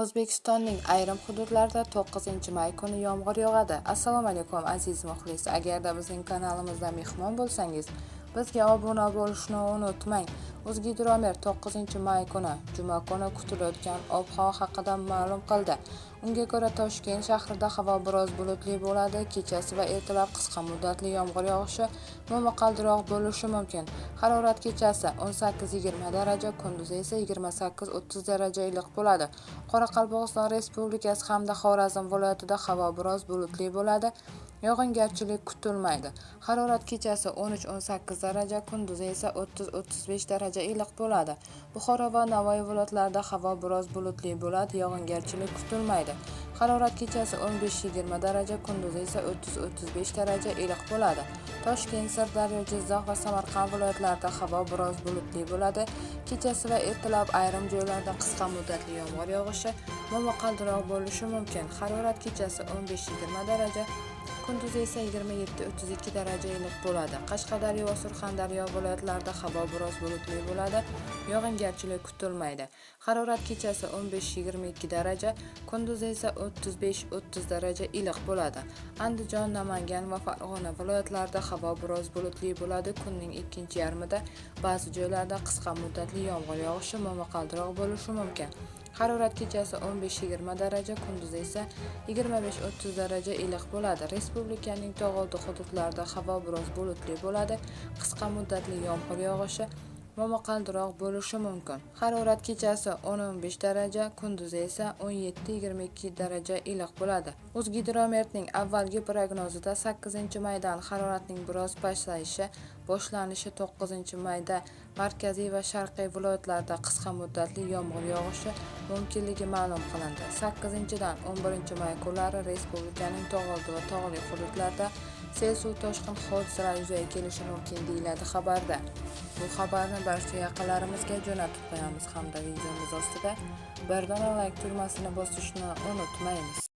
O'zbekistonning ayrim hududlarida 9-may kuni yomg'ir yog'adi. Assalomu alaykum aziz muxlis. Agarda bizning kanalimizda mehmon bo'lsangiz, bizga obuna bo'lishni unutmang. O'zgidromet 9-may kuni juma kuni kutilayotgan ob-havo haqida ma'lum qildi. Unga ko'ra Toshkent shahrida havo biroz bulutli bo'ladi. Kechasi va ertalab qisqa muddatli yomg'ir yog'ishi momaqaldiroq bo'lishi mumkin. Harorat kechasi 18-20 daraja, kunduzi esa 28-30 daraja iliq bo'ladi. Qoraqalpog'iston Respublikasi hamda Xorazm viloyatida havo biroz bulutli bo'ladi. Yog'ingarchilik kutilmaydi. Harorat kechasi 13-18 daraja, kunduzi esa 30-35 daraja iliq bo'ladi. Buxoro va Navoiy viloyatlarida havo biroz bulutli bo'ladi, yog'ingarchilik kutilmaydi. Harorat kechasi 15-20 daraja, kunduzi esa 30-35 daraja iliq bo'ladi. Toshkent, Sirdaryo, Jizzax va Samarqand viloyatlarida havo biroz bulutli bo'ladi. Kechasi va ertalab ayrim joylarda qisqa muddatli yomg'ir yog'ishi momaqaldiroq bo'lishi mumkin. Harorat kechasi 15-20 daraja, kunduzi esa 27-32 daraja iliq bo'ladi. Qashqadaryo va Surxondaryo viloyatlarida havo biroz bulutli bo'ladi, yog'ingarchilik kutilmaydi. Harorat kechasi 15-22 daraja, kunduzi esa 35-30 daraja iliq bo'ladi. Andijon, Namangan va Farg'ona viloyatlarida havo biroz bulutli bo'ladi. Kunning ikkinchi yarmida ba'zi joylarda qisqa muddatli yomg'ir yog'ishi momaqaldiroq bo'lishi mumkin. Harorat kechasi 15-20 daraja, kunduzi esa 25-30 daraja iliq bo'ladi. Respublikaning tog'oldi hududlarida havo biroz bulutli bo'ladi. Qisqa muddatli yomg'ir yog'ishi momaqaldiroq bo'lishi mumkin. Harorat kechasi 10-15 daraja, kunduzi esa 17-22 daraja iliq bo'ladi. O'zgidrometning avvalgi prognozida 8-maydan haroratning biroz pasayishi boshlanishi, 9-mayda markaziy va sharqiy viloyatlarda qisqa muddatli yomg'ir yog'ishi mumkinligi ma'lum qilindi. 8-dan 11-may kunlari respublikaning tog'oldi va tog'li hududlarida sel suv toshqin hodisalari yuzaga kelishi mumkin deyiladi xabarda. Bu xabarni barcha yaqinlarimizga jo'natib qo'yamiz hamda videomiz ostida bir dona like tugmasini bosishni unutmaymiz.